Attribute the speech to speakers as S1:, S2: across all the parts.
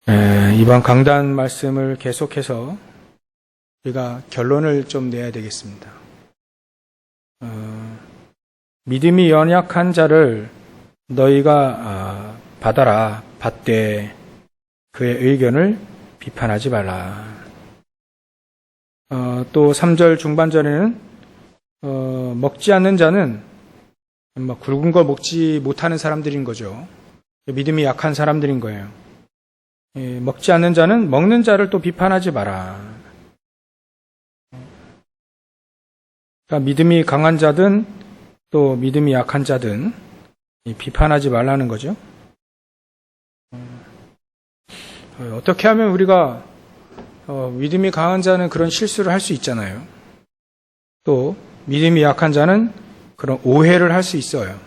S1: 이번 강단 말씀을 계속해서 우리가 결론을 좀 내야 되겠습니다. 믿음이 연약한 자를 너희가 받아라, 받되 그의 의견을 비판하지 말라. 또 3절 중반절에는 먹지 않는 자는 굵은 걸 먹지 못하는 사람들인 거죠. 믿음이 약한 사람들인 거예요. 먹지 않는 자는 먹는 자를 또 비판하지 마라. 그러니까 믿음이 강한 자든 또 믿음이 약한 자든 비판하지 말라는 거죠. 어떻게 하면 우리가 믿음이 강한 자는 그런 실수를 할 수 있잖아요. 또 믿음이 약한 자는 그런 오해를 할 수 있어요.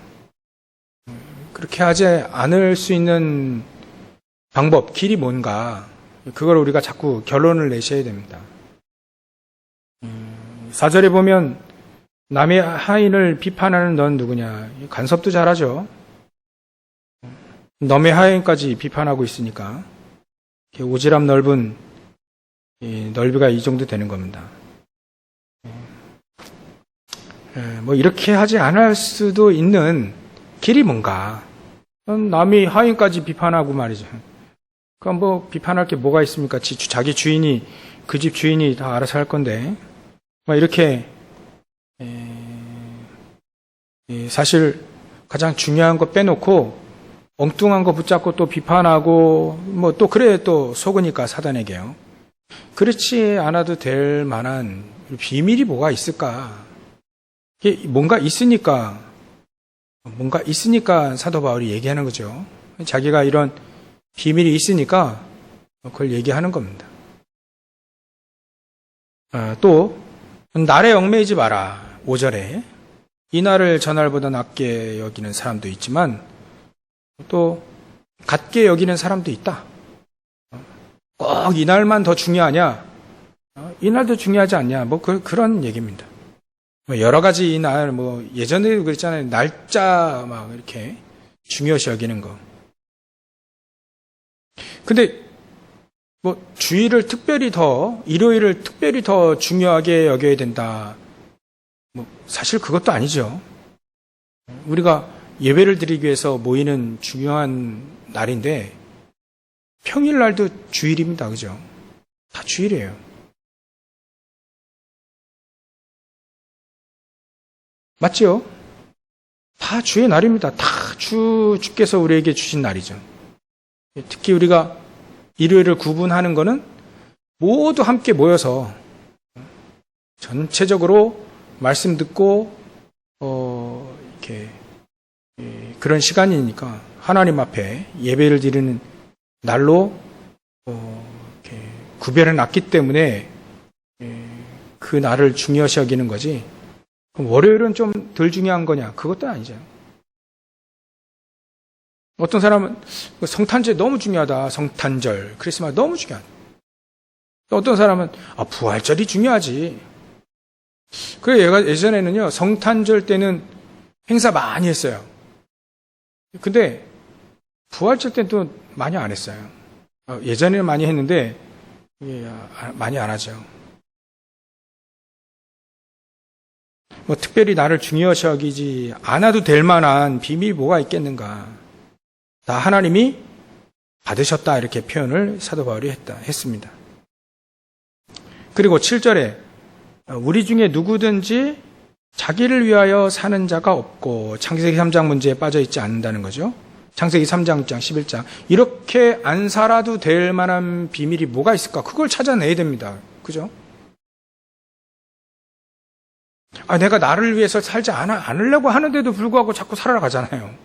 S1: 그렇게 하지 않을 수 있는 방법, 길이 뭔가, 그걸 우리가 자꾸 결론을 내셔야 됩니다. 4절에 보면 남의 하인을 비판하는 넌 누구냐? 간섭도 잘하죠. 남의 하인까지 비판하고 있으니까 오지랖 넓은 넓이가 이 정도 되는 겁니다. 이렇게 하지 않을 수도 있는 길이 뭔가. 남의 하인까지 비판하고 말이죠. 그럼 비판할 게 뭐가 있습니까? 자기 주인이, 그 집 주인이 다 알아서 할 건데. 이렇게, 사실 가장 중요한 거 빼놓고 엉뚱한 거 붙잡고 또 비판하고, 또 그래 또 속으니까 사단에게요. 그렇지 않아도 될 만한 비밀이 뭐가 있을까? 뭔가 있으니까 사도 바울이 얘기하는 거죠. 자기가 이런 비밀이 있으니까 그걸 얘기하는 겁니다. 또 날에 얽매이지 마라. 5절에 이 날을 저날보다 낮게 여기는 사람도 있지만 또 같게 여기는 사람도 있다. 꼭 이 날만 더 중요하냐? 이 날도 중요하지 않냐? 그런 얘기입니다. 여러 가지 이 날, 예전에도 그랬잖아요. 날짜 이렇게 중요시 여기는 거. 근데 주일을 일요일을 특별히 더 중요하게 여겨야 된다. 사실 그것도 아니죠. 우리가 예배를 드리기 위해서 모이는 중요한 날인데 평일날도 주일입니다. 그죠? 다 주일이에요. 맞죠? 다 주의 날입니다. 다 주께서 우리에게 주신 날이죠. 특히 우리가 일요일을 구분하는 것은 모두 함께 모여서 전체적으로 말씀 듣고 이렇게 그런 시간이니까 하나님 앞에 예배를 드리는 날로 이렇게 구별해 놨기 때문에 그 날을 중요시 여기는 거지. 그럼 월요일은 좀 덜 중요한 거냐? 그것도 아니죠. 어떤 사람은 성탄절 너무 중요하다. 성탄절, 크리스마스 너무 중요하다. 어떤 사람은 부활절이 중요하지. 그래 얘가 예전에는요 성탄절 때는 행사 많이 했어요. 근데 부활절 때는 또 많이 안 했어요. 예전에는 많이 했는데 많이 안 하죠. 특별히 나를 중요시 여기지 않아도 될 만한 비밀이 뭐가 있겠는가. 다 하나님이 받으셨다 이렇게 표현을 사도 바울이 했습니다. 그리고 7절에 우리 중에 누구든지 자기를 위하여 사는 자가 없고 창세기 3장 문제에 빠져 있지 않는다는 거죠. 창세기 3장 11장 이렇게 안 살아도 될 만한 비밀이 뭐가 있을까? 그걸 찾아내야 됩니다. 그죠? 내가 나를 위해서 살지 않으려고 하는데도 불구하고 자꾸 살아가잖아요.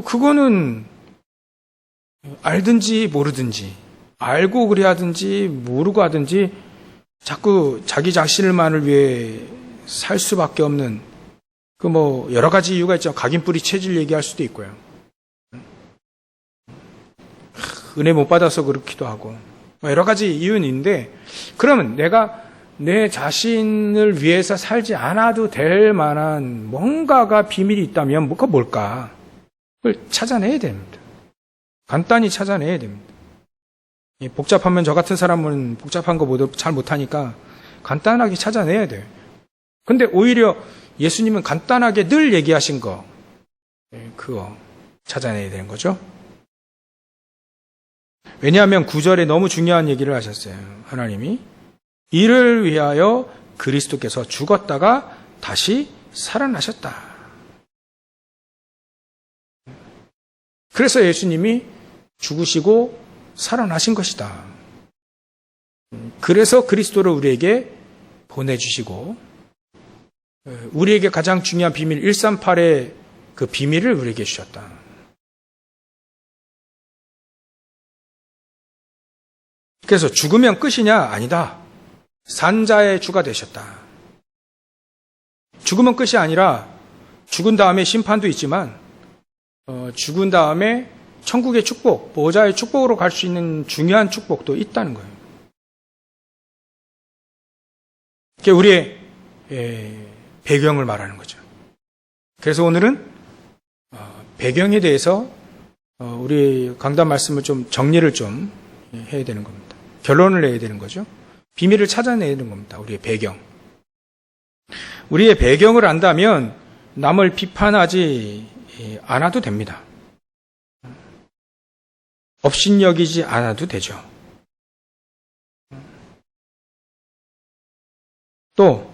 S1: 그거는 알든지 모르든지 알고 그래 하든지 모르고 하든지 자꾸 자기 자신만을 위해 살 수밖에 없는 여러 가지 이유가 있죠. 각인뿌리 체질 얘기할 수도 있고요. 은혜 못 받아서 그렇기도 하고 여러 가지 이유는 있는데 그러면 내가 내 자신을 위해서 살지 않아도 될 만한 뭔가가 비밀이 있다면 뭘까? 그걸 찾아내야 됩니다. 간단히 찾아내야 됩니다. 복잡하면 저 같은 사람은 복잡한 거 잘 못하니까 간단하게 찾아내야 돼요. 근데 오히려 예수님은 간단하게 늘 얘기하신 거, 그거 찾아내야 되는 거죠. 왜냐하면 9절에 너무 중요한 얘기를 하셨어요. 하나님이 이를 위하여 그리스도께서 죽었다가 다시 살아나셨다. 그래서 예수님이 죽으시고 살아나신 것이다. 그래서 그리스도를 우리에게 보내주시고 우리에게 가장 중요한 비밀 138의 그 비밀을 우리에게 주셨다. 그래서 죽으면 끝이냐? 아니다. 산자의 주가 되셨다. 죽으면 끝이 아니라 죽은 다음에 심판도 있지만 죽은 다음에 천국의 축복, 보호자의 축복으로 갈 수 있는 중요한 축복도 있다는 거예요. 그게 우리의 배경을 말하는 거죠. 그래서 오늘은 배경에 대해서 우리 강단 말씀을 좀 정리를 좀 해야 되는 겁니다. 결론을 내야 되는 거죠. 비밀을 찾아내야 되는 겁니다. 우리의 배경. 우리의 배경을 안다면 남을 비판하지 않아도 됩니다. 업신여기지 않아도 되죠. 또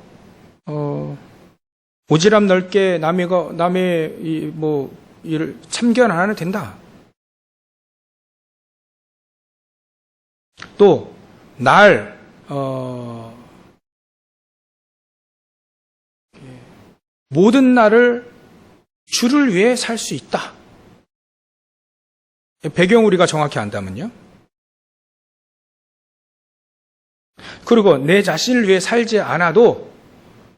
S1: 오지랖 넓게 남의 일을 참견 안 해도 된다. 또 모든 날을 주를 위해 살 수 있다. 배경 우리가 정확히 안다면요. 그리고 내 자신을 위해 살지 않아도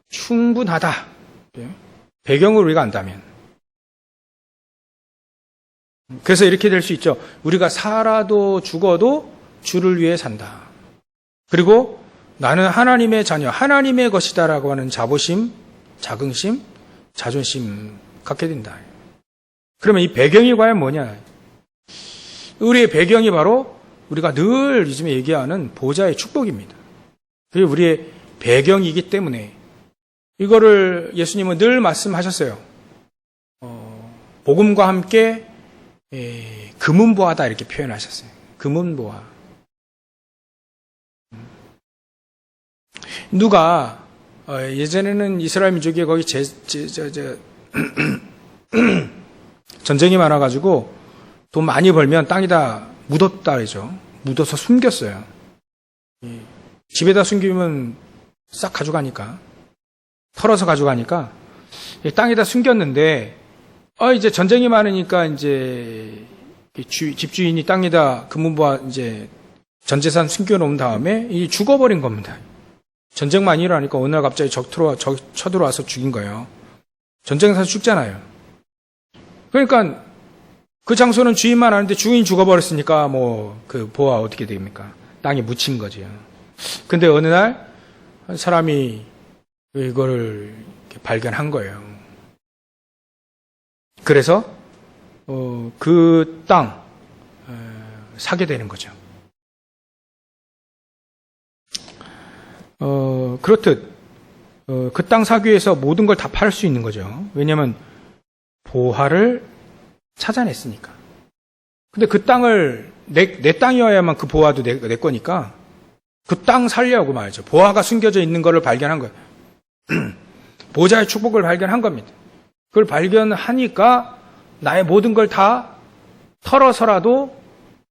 S1: 충분하다. 배경을 우리가 안다면. 그래서 이렇게 될 수 있죠. 우리가 살아도 죽어도 주를 위해 산다. 그리고 나는 하나님의 자녀, 하나님의 것이다라고 하는 자부심, 자긍심, 자존심 갖게 된다. 그러면 이 배경이 과연 뭐냐? 우리의 배경이 바로 우리가 늘 요즘에 얘기하는 보좌의 축복입니다. 그게 우리의 배경이기 때문에 이거를 예수님은 늘 말씀하셨어요. 복음과 함께 금은보화다 이렇게 표현하셨어요. 금은보화. 누가 예전에는 이스라엘 민족이 거기 전쟁이 많아가지고 돈 많이 벌면 땅에다 묻었다 그러죠. 묻어서 숨겼어요. 집에다 숨기면 싹 가져가니까. 털어서 가져가니까 땅에다 숨겼는데 이제 전쟁이 많으니까 이제 집주인이 땅에다 금은보화 이제 전 재산 숨겨놓은 다음에 죽어버린 겁니다. 전쟁 많이 일어나니까 어느 날 갑자기 적 쳐들어와서 죽인 거예요. 전쟁에서 죽잖아요. 그러니까 그 장소는 주인만 아는데 주인 죽어버렸으니까 그 보화 어떻게 됩니까? 땅에 묻힌 거죠. 근데 어느 날 한 사람이 이거를 발견한 거예요. 그래서 그 땅 사게 되는 거죠. 그렇듯 그 땅 사기 위해서 모든 걸 다 팔 수 있는 거죠. 왜냐하면 보화를 찾아냈으니까. 근데 그 땅을 내 땅이어야만 그 보화도 내 거니까 그 땅 살려고 말이죠. 보화가 숨겨져 있는 것을 발견한 거예요. 보좌의 축복을 발견한 겁니다. 그걸 발견하니까 나의 모든 걸 다 털어서라도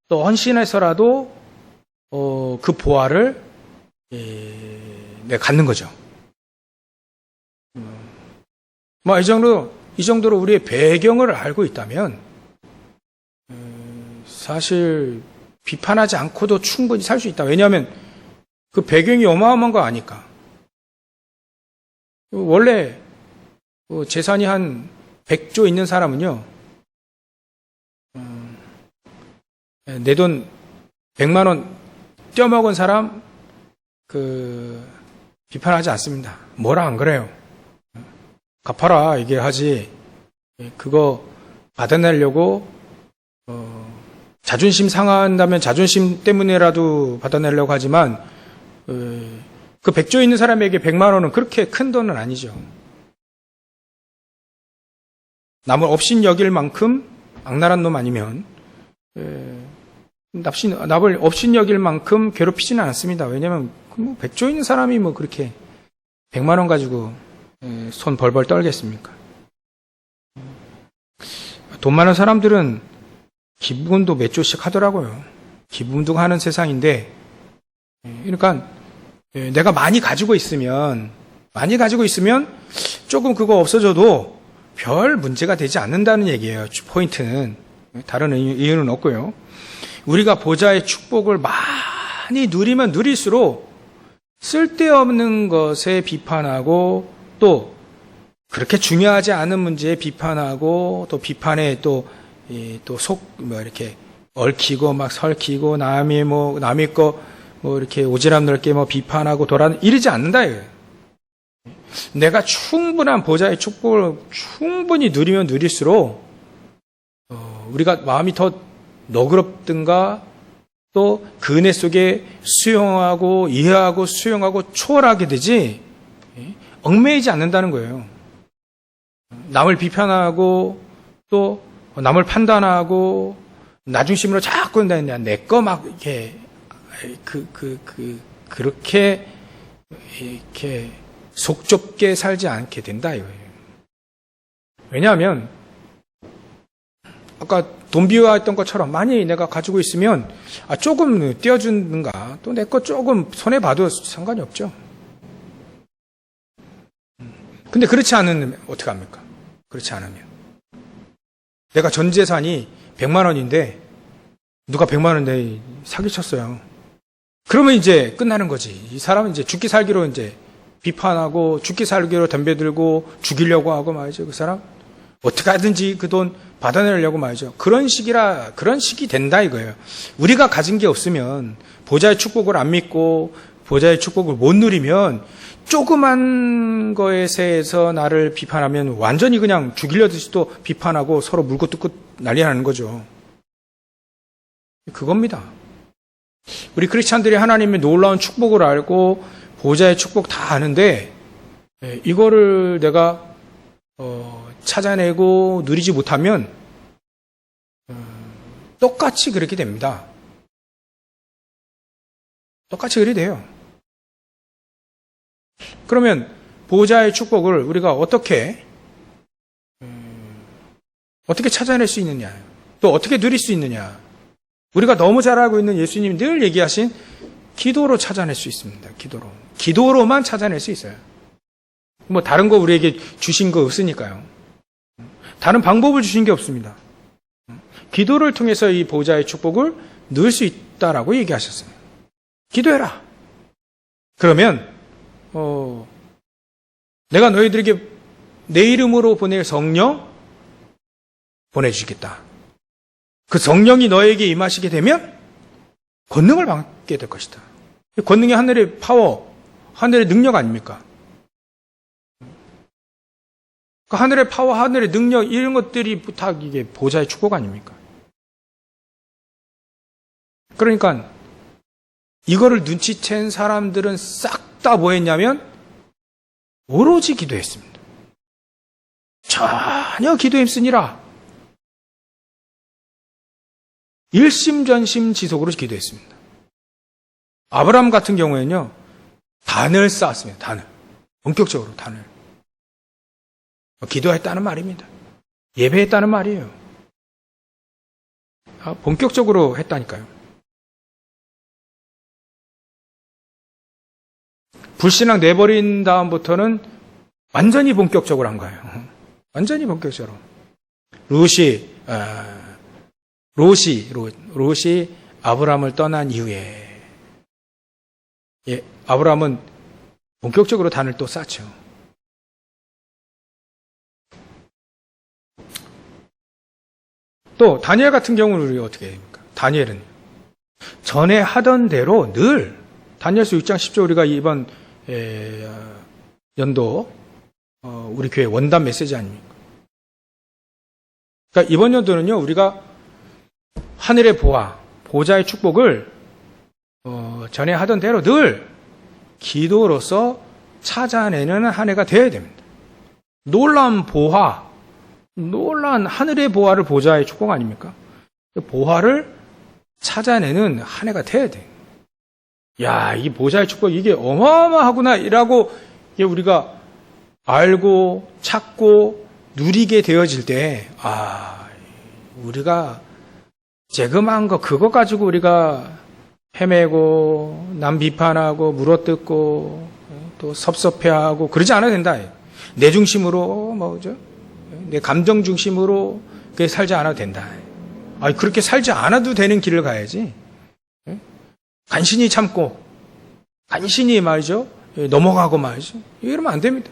S1: 또 헌신해서라도 그 보화를 내가 갖는 거죠. 이 정도로 우리의 배경을 알고 있다면 사실 비판하지 않고도 충분히 살 수 있다. 왜냐하면 그 배경이 어마어마한 거 아니까. 원래 재산이 한 100조 있는 사람은요, 내 돈 100만 원 떼어먹은 사람 비판하지 않습니다. 뭐라 안 그래요. 갚아라 이게 하지. 그거 받아내려고 자존심 상한다면 자존심 때문에라도 받아내려고 하지만 그 100조 있는 사람에게 100만 원은 그렇게 큰 돈은 아니죠. 남을 업신여길 만큼 악랄한 놈 아니면 남을 업신여길 만큼 괴롭히지는 않습니다. 왜냐하면 100조 있는 사람이 뭐 그렇게 100만 원 가지고 손 벌벌 떨겠습니까? 돈 많은 사람들은 기부금도 몇 조씩 하더라고요. 기부금도 하는 세상인데, 그러니까 내가 많이 가지고 있으면 조금 그거 없어져도 별 문제가 되지 않는다는 얘기예요. 포인트는. 다른 이유는 없고요. 우리가 보좌의 축복을 많이 누리면 누릴수록 쓸데없는 것에 비판하고 또 그렇게 중요하지 않은 문제에 비판하고 또 비판에 또 이렇게 얽히고 막 설키고 남이 거 이렇게 오지랖 넓게 비판하고 이러지 않는다 이거예요. 내가 충분한 보좌의 축복을 충분히 누리면 누릴수록 우리가 마음이 더 너그럽든가 또 그 은혜 속에 수용하고 이해하고 수용하고 초월하게 되지 얽매이지 않는다는 거예요. 남을 비판하고 또 남을 판단하고 나중심으로 자꾸 내 거 막 이렇게 그렇게 이렇게 속 좁게 살지 않게 된다 이거예요. 왜냐하면 아까 돈 비유했던 것처럼 만약에 내가 가지고 있으면 조금 떼어주는가 또 내 거 조금 손해 봐도 상관이 없죠. 근데 그렇지 않으면 어떻게 합니까? 그렇지 않으면 내가 전 재산이 100만 원인데 누가 100만 원 내 사기쳤어요. 그러면 이제 끝나는 거지. 이 사람은 이제 죽기 살기로 이제 비판하고 죽기 살기로 덤벼들고 죽이려고 하고 말이죠. 그 사람 어떻게 하든지 그 돈 받아내려고 말이죠. 그런 식이 된다 이거예요. 우리가 가진 게 없으면 보좌의 축복을 안 믿고 보좌의 축복을 못 누리면 조그만 거에 대해서 나를 비판하면 완전히 그냥 죽이려듯이 또 비판하고 서로 물고 뜯고 난리 나는 거죠. 그겁니다. 우리 크리스찬들이 하나님의 놀라운 축복을 알고 보좌의 축복 다 아는데 이거를 내가 찾아내고 누리지 못하면 똑같이 그렇게 됩니다. 똑같이 그렇게 돼요. 그러면 보좌의 축복을 우리가 어떻게 찾아낼 수 있느냐, 또 어떻게 누릴 수 있느냐. 우리가 너무 잘 알고 있는 예수님이 늘 얘기하신 기도로 찾아낼 수 있습니다. 기도로만 찾아낼 수 있어요. 뭐 다른 거 우리에게 주신 거 없으니까요. 다른 방법을 주신 게 없습니다. 기도를 통해서 이 보좌의 축복을 누릴 수 있다라고 얘기하셨어요. 기도해라. 그러면 내가 너희들에게 내 이름으로 보낼 성령 보내주시겠다. 그 성령이 너에게 임하시게 되면 권능을 받게 될 것이다. 권능이 하늘의 파워, 하늘의 능력 아닙니까? 그 하늘의 파워, 하늘의 능력 이런 것들이 다 이게 보좌의 축복 아닙니까? 그러니까 이거를 눈치챈 사람들은 싹 다 뭐 했냐면 오로지 기도했습니다. 전혀 기도에 힘쓰니라. 일심전심지속으로 기도했습니다. 아브라함 같은 경우에는요, 단을 쌓았습니다. 단을. 본격적으로 단을. 기도했다는 말입니다. 예배했다는 말이에요. 본격적으로 했다니까요. 불신앙 내버린 다음부터는 완전히 본격적으로 한 거예요. 완전히 본격적으로. 롯이 아브라함을 떠난 이후에 아브라함은 본격적으로 단을 또 쌓죠. 또 다니엘 같은 경우는 우리가 어떻게 합니까? 다니엘은 전에 하던 대로 늘 다니엘서 6장 10절 우리가 이번 연도 우리 교회 원단 메시지 아닙니까? 그러니까 이번 연도는요 우리가 하늘의 보화, 보좌의 축복을 전에 하던 대로 늘 기도로서 찾아내는 한 해가 되어야 됩니다. 놀라운 보화, 놀라운 하늘의 보화를 보좌의 축복 아닙니까? 보화를 찾아내는 한 해가 돼야 돼. 야, 이 보좌의 축복 이게 어마어마하구나 이라고 우리가 알고 찾고 누리게 되어질 때, 우리가 재금한 거 그거 가지고 우리가 헤매고 남 비판하고 물어뜯고 또 섭섭해하고 그러지 않아도 된다. 내 중심으로 내 감정 중심으로 그렇게 살지 않아도 된다. 그렇게 살지 않아도 되는 길을 가야지. 간신히 참고 간신히 말이죠. 넘어가고 말이죠. 이러면 안 됩니다.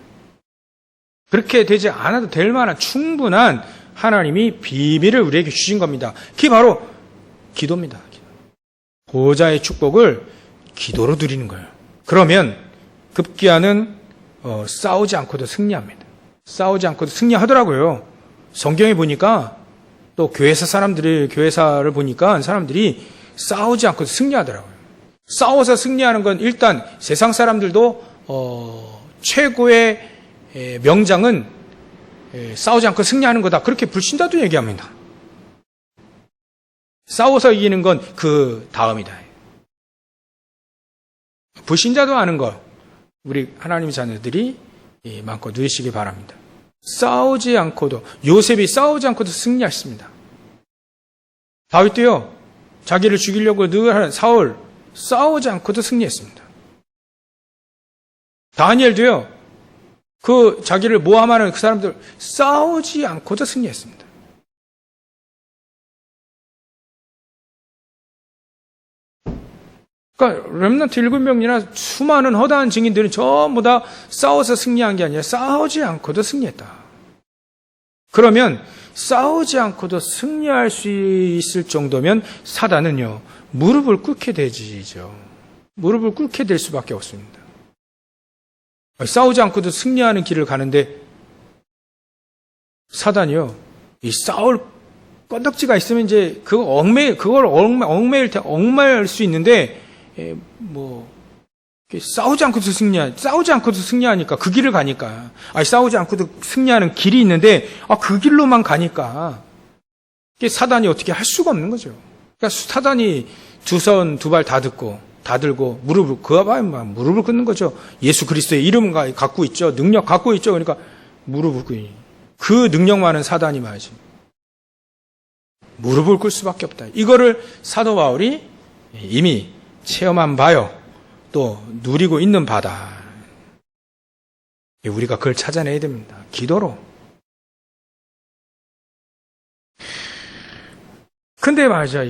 S1: 그렇게 되지 않아도 될 만한 충분한 하나님이 비밀을 우리에게 주신 겁니다. 그게 바로 기도입니다. 보좌의 축복을 기도로 누리는 거예요. 그러면 급기야는 싸우지 않고도 승리합니다. 싸우지 않고도 승리하더라고요. 성경에 보니까 또 교회사를 보니까 사람들이 싸우지 않고도 승리하더라고요. 싸워서 승리하는 건 일단 세상 사람들도 최고의 명장은 싸우지 않고 승리하는 거다. 그렇게 불신자도 얘기합니다. 싸워서 이기는 건 그 다음이다. 불신자도 아는 거 우리 하나님 자녀들이 많고 누리시기 바랍니다. 싸우지 않고도 요셉이 싸우지 않고도 승리했습니다. 다윗도요. 자기를 죽이려고 늘 하는 사울 싸우지 않고도 승리했습니다. 다니엘도요. 그 자기를 모함하는 그 사람들 싸우지 않고도 승리했습니다. 그러니까 렘넌트 7명이나 수많은 허다한 증인들은 전부 다 싸워서 승리한 게 아니라 싸우지 않고도 승리했다. 그러면 싸우지 않고도 승리할 수 있을 정도면 사단은요. 무릎을 꿇게 되지죠. 무릎을 꿇게 될 수밖에 없습니다. 싸우지 않고도 승리하는 길을 가는데 사단이요. 이 싸울 건덕지가 있으면 이제 그걸 얽매일 수 있는데 싸우지 않고도 승리하니까 그 길을 가니까 싸우지 않고도 승리하는 길이 있는데 그 길로만 가니까 사단이 어떻게 할 수가 없는 거죠. 그러니까 사단이 두 손 두 발 다 들고 무릎을 꿇는 거죠. 예수 그리스도의 이름 갖고 있죠. 능력 갖고 있죠. 그러니까 무릎을 꿇니. 그 능력 많은 사단이 말이지. 무릎을 꿇을 수밖에 없다. 이거를 사도 바울이 이미 체험한 바요. 또 누리고 있는 바다. 우리가 그걸 찾아내야 됩니다. 기도로. 근데 말이죠.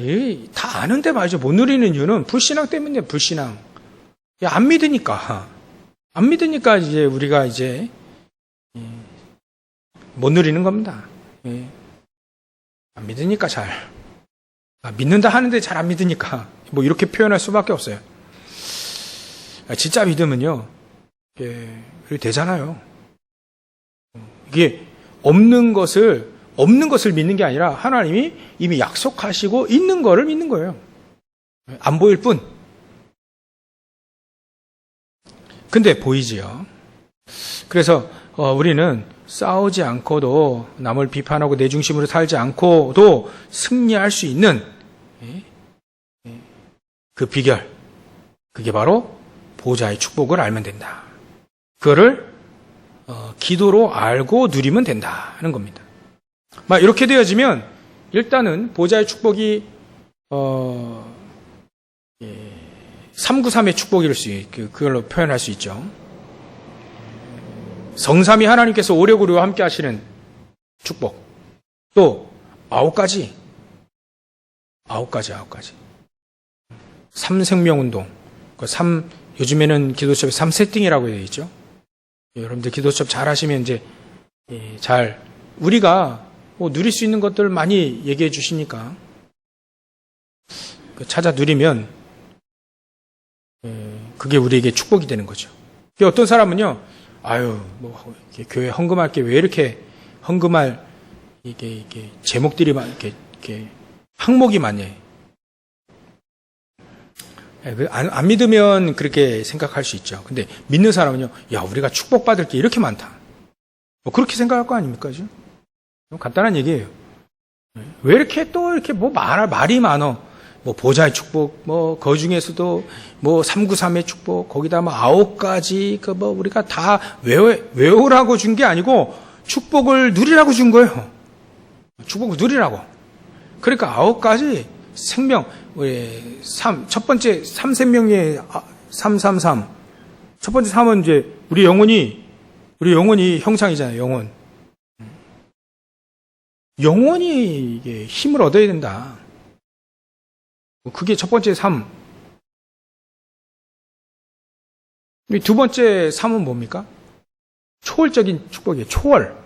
S1: 다 아는데 말이죠. 못 누리는 이유는 불신앙 때문에 불신앙. 안 믿으니까. 안 믿으니까 이제 우리가 이제 못 누리는 겁니다. 안 믿으니까 잘. 믿는다 하는데 잘 안 믿으니까. 이렇게 표현할 수밖에 없어요. 진짜 믿음은요. 그렇게 되잖아요. 이게 없는 것을 믿는 게 아니라 하나님이 이미 약속하시고 있는 거를 믿는 거예요. 안 보일 뿐. 근데 보이지요. 그래서 우리는 싸우지 않고도 남을 비판하고 내 중심으로 살지 않고도 승리할 수 있는 그 비결. 그게 바로 보좌의 축복을 알면 된다. 그거를 기도로 알고 누리면 된다는 겁니다. 이렇게 되어지면 일단은 보좌의 축복이 393의 축복일 그걸로 표현할 수 있죠. 성삼위 하나님께서 오래 우리와 함께 하시는 축복. 또 9가지. 3생명운동. 요즘에는 기도첩이 3세팅이라고 되어 있죠. 여러분들 기도첩 잘 하시면 이제 우리가 누릴 수 있는 것들 많이 얘기해 주시니까 찾아 누리면 그게 우리에게 축복이 되는 거죠. 어떤 사람은요, 교회 헌금할 게 왜 이렇게 헌금할 이게 제목들이 막 이렇게 항목이 많이. 안 믿으면 그렇게 생각할 수 있죠. 근데 믿는 사람은요, 야, 우리가 축복받을 게 이렇게 많다. 뭐 그렇게 생각할 거 아닙니까? 좀 간단한 얘기예요. 왜 이렇게 또 이렇게 뭐 말이 많어? 뭐 보좌의 축복, 뭐 그 중에서도 뭐 393의 축복, 거기다 뭐 9가지 그 뭐 우리가 다 외우라고 준 게 아니고 축복을 누리라고 준 거예요. 축복을 누리라고. 그러니까 9가지 생명, 우리 첫 번째 3생명의 333. 첫 번째 3은 이제 우리 영혼이 형상이잖아요. 영혼이 이게 힘을 얻어야 된다. 그게 첫 번째 3. 두 번째 3은 뭡니까? 초월적인 축복이에요. 초월.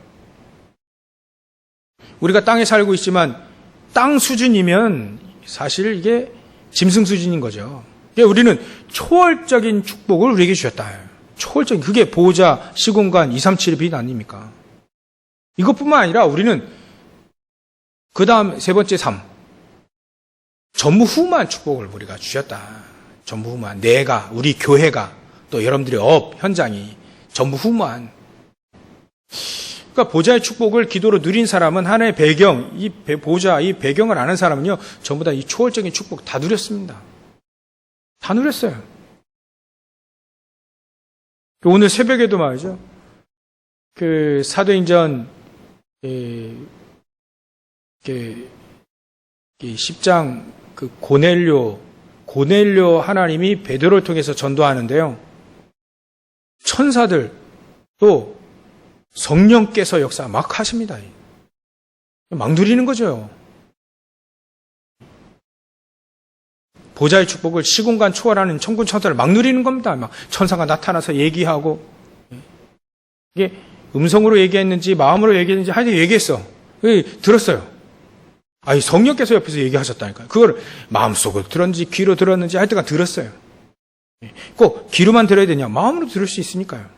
S1: 우리가 땅에 살고 있지만 땅 수준이면 사실 이게 짐승 수준인 거죠. 그러니까 우리는 초월적인 축복을 우리에게 주셨다. 초월적인, 그게 보호자, 시공간, 237의 빛 아닙니까? 이것뿐만 아니라 우리는 그 다음 세 번째 3. 전무후무한 축복을 우리가 주셨다. 전무후무한. 내가, 우리 교회가, 또 여러분들의 현장이 전무후무한. 그러니까 보좌의 축복을 기도로 누린 사람은 하나의 배경, 이 보좌, 이 배경을 아는 사람은요, 전부 다 이 초월적인 축복 다 누렸습니다. 다 누렸어요. 오늘 새벽에도 말이죠. 그 사도행전 10장 그 고넬료 하나님이 베드로를 통해서 전도하는데요. 천사들 또 성령께서 역사 막 하십니다. 막 누리는 거죠. 보좌의 축복을 시공간 초월하는 천군 천사를 막 누리는 겁니다. 막 천사가 나타나서 얘기하고, 이게 음성으로 얘기했는지 마음으로 얘기했는지 하여튼 얘기했어. 들었어요. 아니, 성령께서 옆에서 얘기하셨다니까요. 그걸 마음속으로 들었는지 귀로 들었는지 하여튼간 들었어요. 꼭 귀로만 들어야 되냐? 마음으로 들을 수 있으니까요.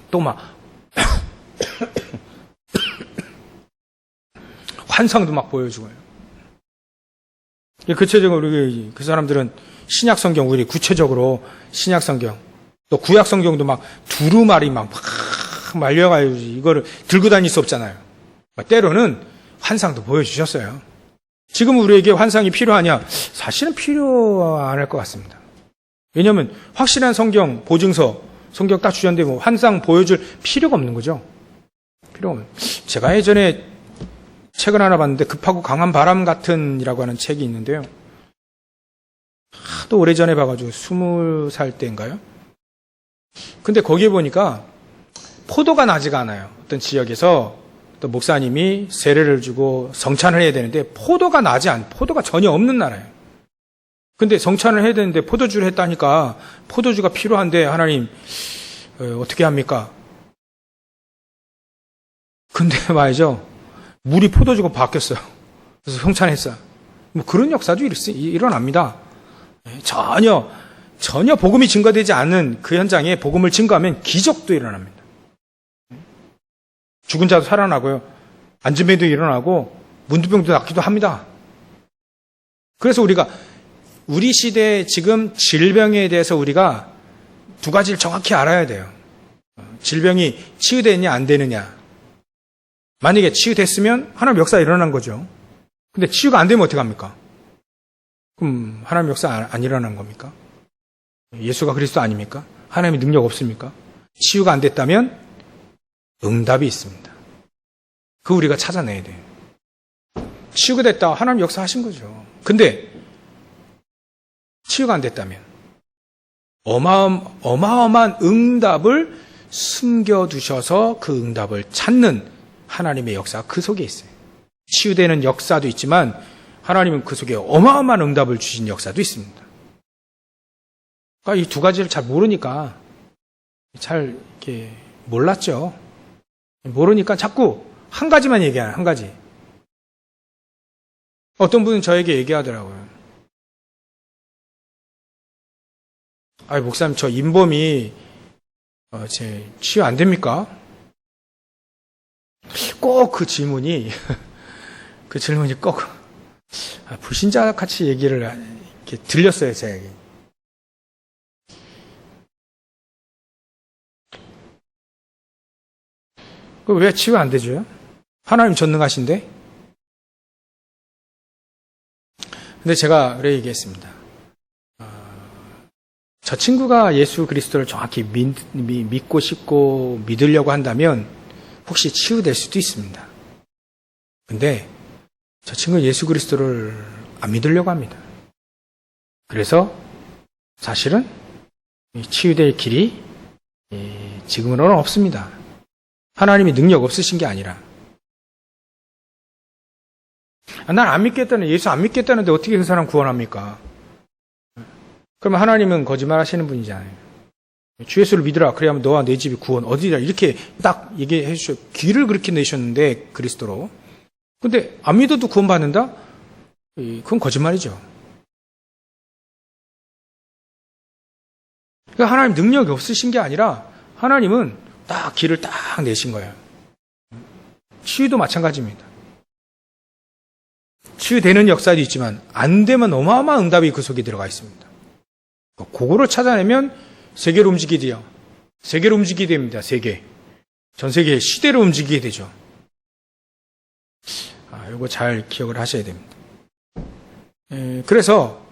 S1: 또 막 환상도 막 보여주고요. 구체적으로 우리 그 사람들은 신약 성경, 우리 구체적으로 신약 성경, 또 구약 성경도 막 두루마리 막 말려가지고 이거를 들고 다닐 수 없잖아요. 때로는 환상도 보여주셨어요. 지금 우리에게 환상이 필요하냐? 사실은 필요 안 할 것 같습니다. 왜냐하면 확실한 성경 보증서, 성경 딱 주셨는데 뭐 환상 보여줄 필요가 없는 거죠. 필요가 없는. 제가 예전에 책을 하나 봤는데 급하고 강한 바람 같은이라고 하는 책이 있는데요. 하도 오래전에 봐가지고 20살 때인가요? 근데 거기에 보니까 포도가 나지가 않아요. 어떤 지역에서 또 목사님이 세례를 주고 성찬을 해야 되는데 포도가 전혀 없는 나라예요. 근데 성찬을 해야 되는데 포도주를 했다니까 포도주가 필요한데 하나님 어떻게 합니까? 근데 말이죠. 물이 포도주가 바뀌었어요. 그래서 성찬했어요. 뭐 그런 역사도 일어납니다. 전혀 복음이 증거되지 않는 그 현장에 복음을 증거하면 기적도 일어납니다. 죽은 자도 살아나고요. 안진뱅이도 일어나고 문두병도 낫기도 합니다. 그래서 우리가 우리 시대에 지금 질병에 대해서 우리가 두 가지를 정확히 알아야 돼요. 질병이 치유되느냐 안 되느냐. 만약에 치유됐으면 하나님 역사 일어난 거죠. 근데 치유가 안 되면 어떡합니까? 그럼 하나님 역사 안 일어난 겁니까? 예수가 그리스도 아닙니까? 하나님의 능력 없습니까? 치유가 안 됐다면 응답이 있습니다. 그거 우리가 찾아내야 돼요. 치유가 됐다. 하나님 역사하신 거죠. 근데 치유가 안 됐다면 어마어마한 응답을 숨겨두셔서 그 응답을 찾는 하나님의 역사가 그 속에 있어요. 치유되는 역사도 있지만 하나님은 그 속에 어마어마한 응답을 주신 역사도 있습니다. 그러니까 이 두 가지를 잘 모르니까 잘 이렇게 몰랐죠. 모르니까 자꾸 한 가지만 얘기하는 한 가지. 어떤 분은 저에게 얘기하더라고요. 목사님 저 인범이 제 치유 안 됩니까? 꼭 그 질문이 그 질문이 꼭 불신자 같이 얘기를 이렇게 들렸어요, 제가. 왜 치유 안 되죠? 하나님 전능하신데? 근데 제가 그래 얘기했습니다. 저 친구가 예수 그리스도를 정확히 믿고 싶고 믿으려고 한다면 혹시 치유될 수도 있습니다. 근데 저 친구 예수 그리스도를 안 믿으려고 합니다. 그래서 사실은 치유될 길이 지금으로는 없습니다. 하나님이 능력 없으신 게 아니라. 난 안 믿겠다는, 예수 안 믿겠다는데 어떻게 그 사람 구원합니까? 그러면 하나님은 거짓말 하시는 분이잖아요. 주 예수를 믿으라. 그래야만 너와 내 집이 구원 어디라. 이렇게 딱 얘기해 주셔. 길을 그렇게 내셨는데, 그리스도로. 근데 안 믿어도 구원받는다? 그건 거짓말이죠. 그러니까 하나님 능력이 없으신 게 아니라 하나님은 딱 길을 딱 내신 거예요. 치유도 마찬가지입니다. 치유되는 역사도 있지만 안 되면 어마어마한 응답이 그 속에 들어가 있습니다. 그거를 찾아내면 세계를 움직이게 돼요. 세계를 움직이게 됩니다. 세계. 전 세계 시대를 움직이게 되죠. 이거 잘 기억을 하셔야 됩니다. 그래서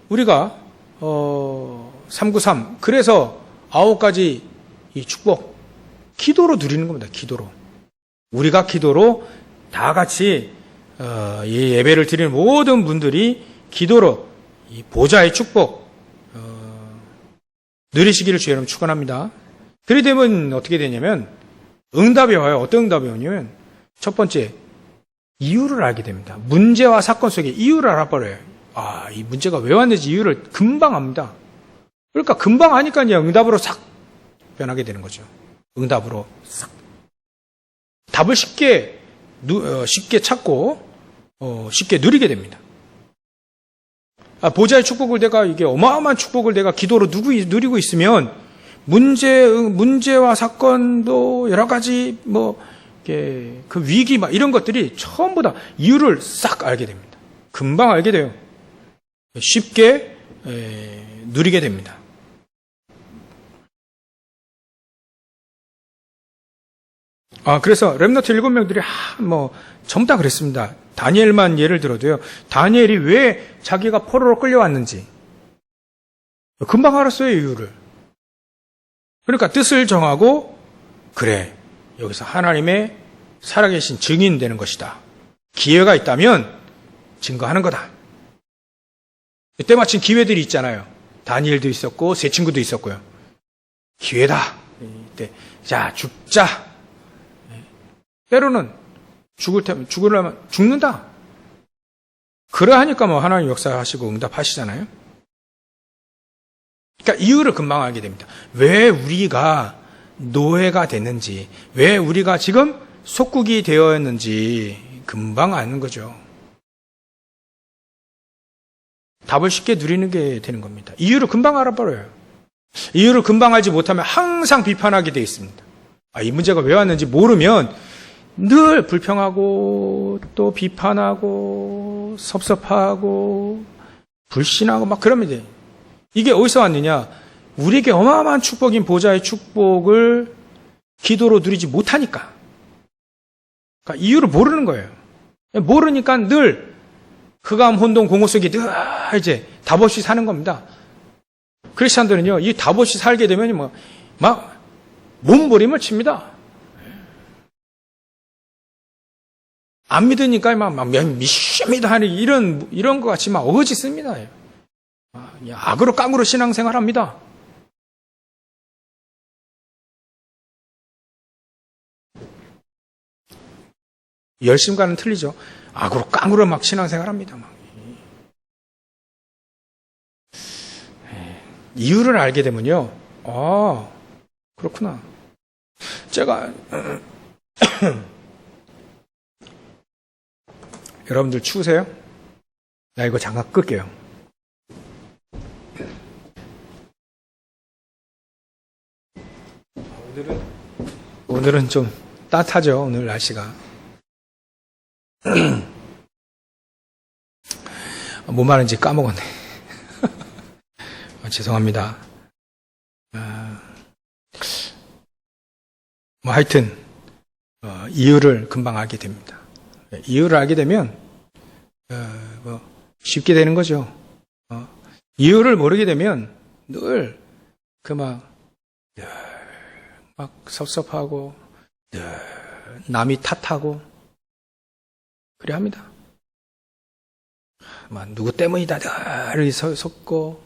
S1: 우리가 393 그래서 9가지 이 축복 기도로 누리는 겁니다. 기도로. 우리가 기도로 다 같이 이 예배를 드리는 모든 분들이 기도로 이 보좌의 축복 누리시기를 주의 이름 축원합니다. 그리 되면 어떻게 되냐면 응답이 와요. 어떤 응답이 오냐면 첫 번째 이유를 알게 됩니다. 문제와 사건 속에 이유를 알아버려요. 이 문제가 왜 왔는지 이유를 금방 압니다. 그러니까 금방 아니까 응답으로 싹 변하게 되는 거죠. 응답으로 싹. 답을 쉽게 찾고 쉽게 누리게 됩니다. 보좌의 축복을 이게 어마어마한 축복을 내가 기도로 누리고 있으면 문제와 사건도 여러 가지 그 위기 이런 것들이 전부 다 이유를 싹 알게 됩니다. 금방 알게 돼요. 쉽게 누리게 됩니다. 그래서 렘너트 7명들이 전부 다 그랬습니다. 다니엘만 예를 들어도요. 다니엘이 왜 자기가 포로로 끌려왔는지 금방 알았어요, 이유를. 그러니까 뜻을 정하고 그래, 여기서 하나님의 살아계신 증인 되는 것이다. 기회가 있다면 증거하는 거다. 이때 마침 기회들이 있잖아요. 다니엘도 있었고 세 친구도 있었고요. 기회다. 이때 자 죽자. 때로는 죽으려면 죽는다. 그러하니까 하나님 역사하시고 응답하시잖아요. 그러니까 이유를 금방 알게 됩니다. 왜 우리가 노예가 됐는지, 왜 우리가 지금 속국이 되었는지 금방 아는 거죠. 답을 쉽게 누리는 게 되는 겁니다. 이유를 금방 알아버려요. 이유를 금방 알지 못하면 항상 비판하게 되어 있습니다. 이 문제가 왜 왔는지 모르면 늘 불평하고 또 비판하고 섭섭하고 불신하고 그러면 돼. 이게 어디서 왔느냐? 우리에게 어마어마한 축복인 보좌의 축복을 기도로 누리지 못하니까. 그러니까 이유를 모르는 거예요. 모르니까 늘 흑암, 혼돈, 공허 속에 늘 이제 답 없이 사는 겁니다. 크리스찬들은요, 이 답 없이 살게 되면 몸부림을 칩니다. 안 믿으니까 믿습니다 하는 이런 것 같이 어거지 씁니다. 악으로 깡으로 신앙생활 합니다. 열심과는 틀리죠. 악으로 깡으로 신앙생활 합니다. 이유를 알게 되면요. 그렇구나. 제가 여러분들 추우세요? 나 이거 장갑 끌게요. 오늘은 좀 따뜻하죠, 오늘 날씨가. 뭔 말인지 까먹었네. 죄송합니다. 뭐 하여튼 이유를 금방 알게 됩니다. 이유를 알게 되면 뭐 쉽게 되는 거죠. 이유를 모르게 되면 늘 막 섭섭하고 늘 남이 탓하고 그래 합니다. 막 누구 때문이다 늘 섰고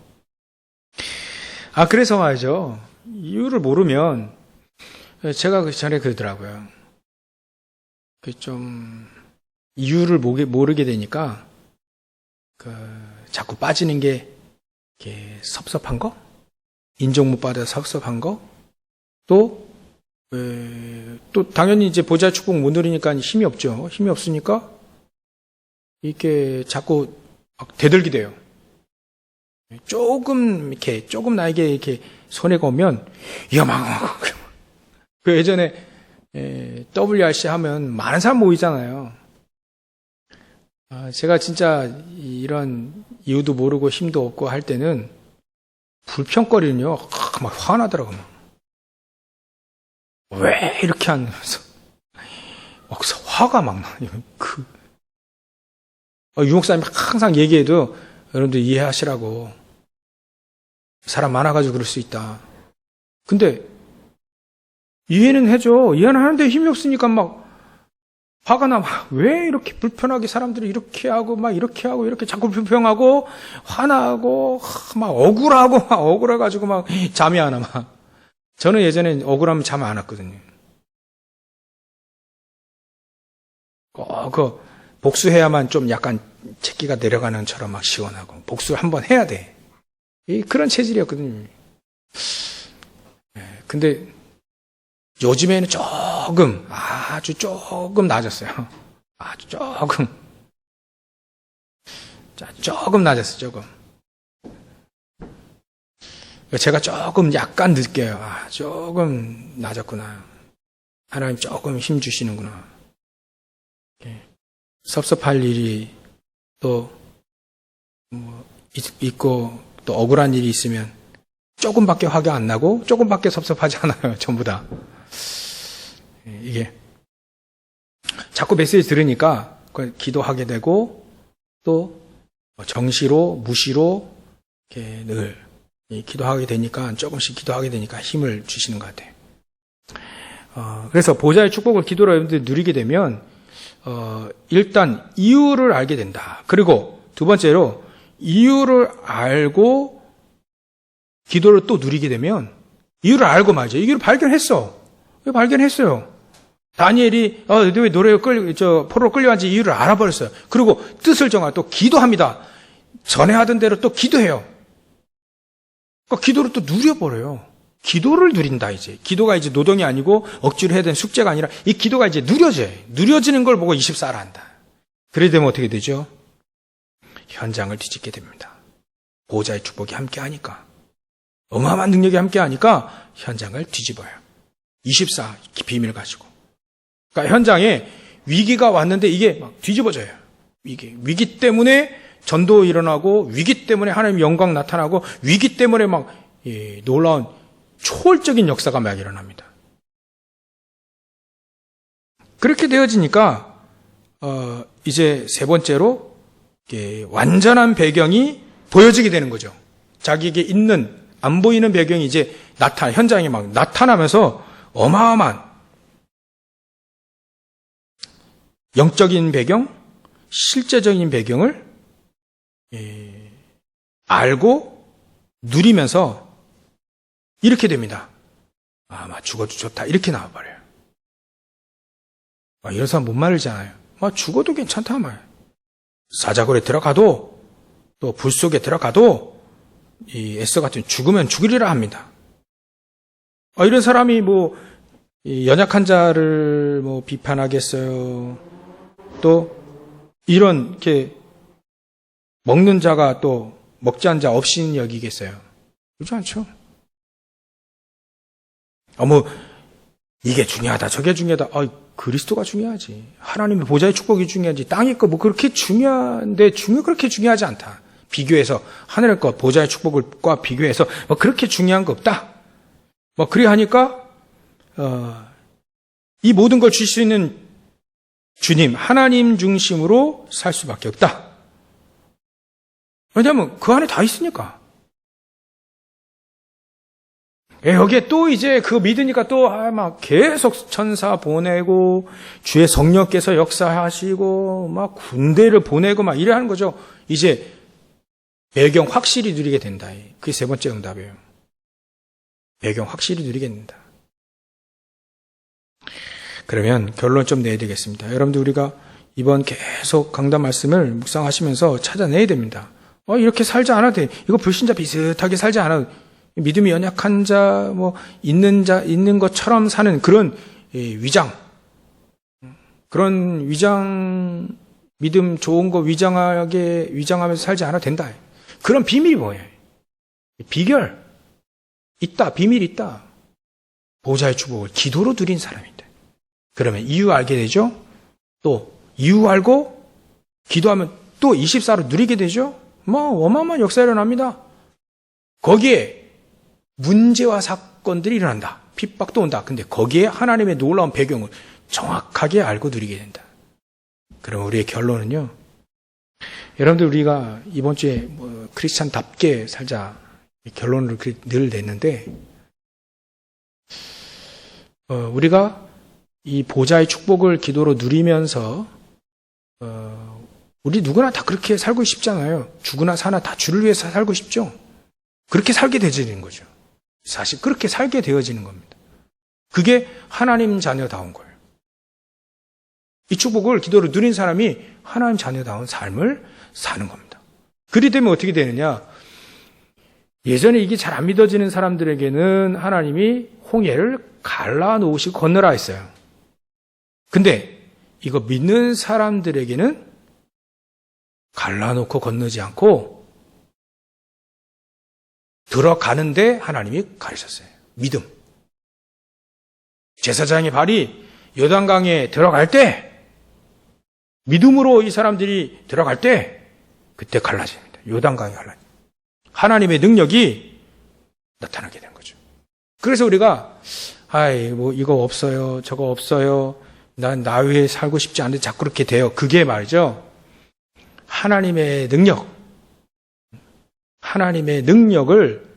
S1: 그래서 말이죠. 이유를 모르면 제가 그 전에 그러더라고요. 좀 이유를 모르게 되니까 자꾸 빠지는 게 섭섭한 거, 인정 못 받아 섭섭한 거, 또 당연히 이제 보좌 축복 못 누리니까 힘이 없죠. 힘이 없으니까 이렇게 자꾸 막 대들게 돼요. 조금 나에게 이렇게 손해가 오면 위험하고. 그 예전에 WRC 하면 많은 사람 모이잖아요. 제가 진짜 이런 이유도 모르고 힘도 없고 할 때는 불평거리는요, 막 화나더라고요. 왜 이렇게 하면서 막 화가 막 나요. 유목사님이 항상 얘기해도 여러분들 이해하시라고. 사람 많아가지고 그럴 수 있다. 근데 이해는 해줘. 이해는 하는데 힘이 없으니까 막 화가 나. 왜 이렇게 불편하게 사람들이 이렇게 하고 막 이렇게 하고 이렇게 자꾸 불평하고 화나고 막 억울해가지고 막 잠이 안 와. 막. 저는 예전에 억울하면 잠 안 왔거든요. 복수해야만 좀 약간 채기가 내려가는 처럼 막 시원하고 복수를 한번 해야 돼. 그런 체질이었거든요. 근데 요즘에는 아주 조금 나아졌어요. 아주 조금 나아졌어요. 조금. 제가 조금 약간 느껴요. 조금 나아졌구나. 하나님 조금 힘 주시는구나. 섭섭할 일이 또 있고 또 억울한 일이 있으면 조금밖에 화가 안 나고 조금밖에 섭섭하지 않아요. 전부 다. 이게 자꾸 메시지 들으니까 기도하게 되고 또 정시로 무시로 이렇게 늘 기도하게 되니까 조금씩 기도하게 되니까 힘을 주시는 것 같아요. 그래서 보좌의 축복을 기도로 여러분들이 누리게 되면 일단 이유를 알게 된다. 그리고 두 번째로 이유를 알고 기도를 또 누리게 되면 이유를 알고 말이죠. 이유를 발견했어요. 다니엘이 왜 포로로 끌려간지 이유를 알아버렸어요. 그리고 뜻을 정하고 또 기도합니다. 전에 하던 대로 또 기도해요. 그러니까 기도를 또 누려버려요. 기도를 누린다 이제. 기도가 이제 노동이 아니고 억지로 해야 되는 숙제가 아니라 이 기도가 이제 누려져요. 누려지는 걸 보고 24를 한다. 그래 되면 어떻게 되죠? 현장을 뒤집게 됩니다. 보호자의 축복이 함께하니까. 어마어마한 능력이 함께하니까 현장을 뒤집어요. 24 비밀을 가지고. 그러니까 현장에 위기가 왔는데 이게 막 뒤집어져요. 위기 때문에 전도 일어나고 위기 때문에 하나님의 영광 나타나고 위기 때문에 막 놀라운 초월적인 역사가 막 일어납니다. 그렇게 되어지니까 이제 세 번째로 완전한 배경이 보여지게 되는 거죠. 자기에게 있는 안 보이는 배경이 이제 현장에 막 나타나면서 어마어마한 영적인 배경, 실제적인 배경을 알고 누리면서 이렇게 됩니다. 막 죽어도 좋다. 이렇게 나와버려요. 이런 사람 못 말리잖아요. 죽어도 괜찮다 말. 사자굴에 들어가도 또 불 속에 들어가도 이 에스더 같은 죽으면 죽으리라 합니다. 이런 사람이 연약한 자를 비판하겠어요. 또 이런 이렇게 먹는 자가 또 먹지 않은 자 없이는 여기겠어요. 그렇지 않죠? 이게 중요하다, 저게 중요하다. 그리스도가 중요하지. 하나님의 보좌의 축복이 중요하지. 땅의 거 뭐 그렇게 중요한데 그렇게 중요하지 않다. 비교해서 하늘의 것, 보좌의 축복과 비교해서 뭐 그렇게 중요한 거 없다. 뭐 그래 하니까 이 모든 걸 줄 수 있는 주님, 하나님 중심으로 살 수밖에 없다. 왜냐하면 그 안에 다 있으니까. 여기에 또 이제 그거 믿으니까 또 막 계속 천사 보내고 주의 성령께서 역사하시고 막 군대를 보내고 막 이래 하는 거죠. 이제 배경 확실히 누리게 된다. 그게 세 번째 응답이에요. 배경 확실히 누리게 된다. 그러면 결론 좀 내야 되겠습니다. 여러분들 우리가 이번 계속 강단 말씀을 묵상하시면서 찾아내야 됩니다. 이렇게 살지 않아도 돼. 이거 불신자 비슷하게 살지 않아도 믿음이 연약한 자, 있는 것처럼 사는 그런 위장. 그런 믿음 좋은 거 위장하면서 살지 않아도 된다. 그런 비밀이 뭐예요? 비결. 비밀이 있다. 보좌의 축복을 기도로 누린 사람인데. 그러면 이유 알게 되죠? 또, 이유 알고, 기도하면 또 24로 누리게 되죠? 어마어마한 역사가 일어납니다. 거기에 문제와 사건들이 일어난다. 핍박도 온다. 근데 거기에 하나님의 놀라운 배경을 정확하게 알고 누리게 된다. 그럼 우리의 결론은요. 여러분들 우리가 이번 주에 크리스찬답게 살자 결론을 늘 냈는데 우리가 이 보좌의 축복을 기도로 누리면서 우리 누구나 다 그렇게 살고 싶잖아요. 죽으나 사나 다 주를 위해서 살고 싶죠. 그렇게 살게 되어지는 거죠. 사실 그렇게 살게 되어지는 겁니다. 그게 하나님 자녀다운 거예요. 이 축복을 기도로 누린 사람이 하나님 자녀다운 삶을 사는 겁니다. 그리 되면 어떻게 되느냐? 예전에 이게 잘 안 믿어지는 사람들에게는 하나님이 홍해를 갈라놓으시고 건너라 했어요. 근데 이거 믿는 사람들에게는 갈라놓고 건너지 않고 들어가는데 하나님이 가르쳤어요. 믿음. 제사장의 발이 요단강에 들어갈 때 믿음으로 이 사람들이 들어갈 때 그때 갈라집니다. 요단강이 갈라집니다. 하나님의 능력이 나타나게 된 거죠. 그래서 우리가 이거 없어요. 저거 없어요. 난 나 위에 살고 싶지 않은데 자꾸 그렇게 돼요. 그게 말이죠. 하나님의 능력을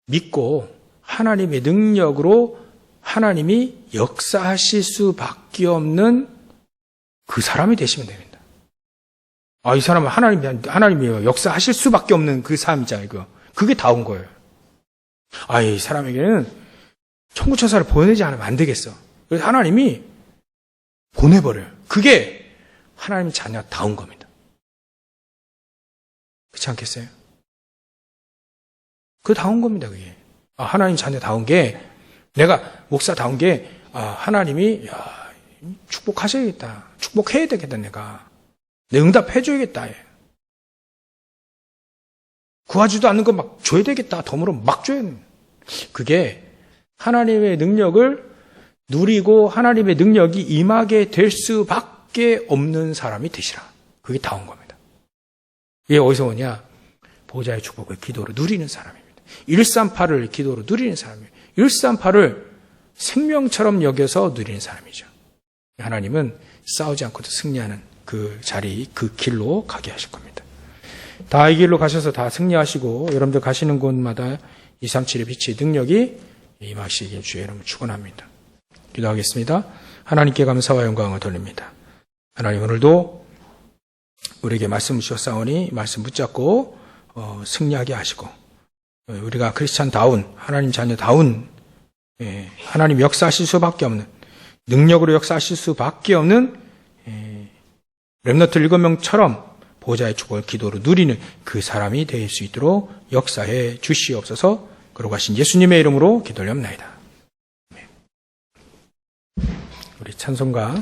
S1: 믿고 하나님의 능력으로 하나님이 역사하실 수밖에 없는 그 사람이 되시면 됩니다. 이 사람은 하나님이 역사하실 수밖에 없는 그 사람이잖아요. 그게 다 온 거예요. 이 사람에게는 천구천사를 보내지 않으면 안 되겠어. 그래서 하나님이 보내버려요. 그게 하나님 자녀다운 겁니다. 그렇지 않겠어요? 다운 겁니다, 그게. 하나님 자녀다운 게, 내가 목사다운 게, 하나님이, 축복하셔야겠다. 축복해야 되겠다, 내가. 내 응답해줘야겠다. 구하지도 않는 거 막 줘야 되겠다. 덤으로 막 줘야 돼. 그게 하나님의 능력을 누리고 하나님의 능력이 임하게 될 수밖에 없는 사람이 되시라. 그게 다운 겁니다. 이게 어디서 오냐? 보좌의 축복을 기도로 누리는 사람입니다. 138을 기도로 누리는 사람이에요. 138을 생명처럼 여겨서 누리는 사람이죠. 하나님은 싸우지 않고도 승리하는 그 자리, 그 길로 가게 하실 겁니다. 다 이 길로 가셔서 다 승리하시고 여러분들 가시는 곳마다 237의 빛의 능력이 임하시길 주의 이름으로 축원합니다. 기도하겠습니다. 하나님께 감사와 영광을 돌립니다. 하나님 오늘도 우리에게 말씀 주셨사오니 말씀 붙잡고 승리하게 하시고 우리가 크리스찬다운 하나님 자녀다운 하나님 역사하실 수밖에 없는 능력으로 역사하실 수밖에 없는 렘넌트 7명처럼 보좌의 축복을 기도로 누리는 그 사람이 될 수 있도록 역사해 주시옵소서. 그러고 하신 예수님의 이름으로 기도를 합나이다. 우리 찬송가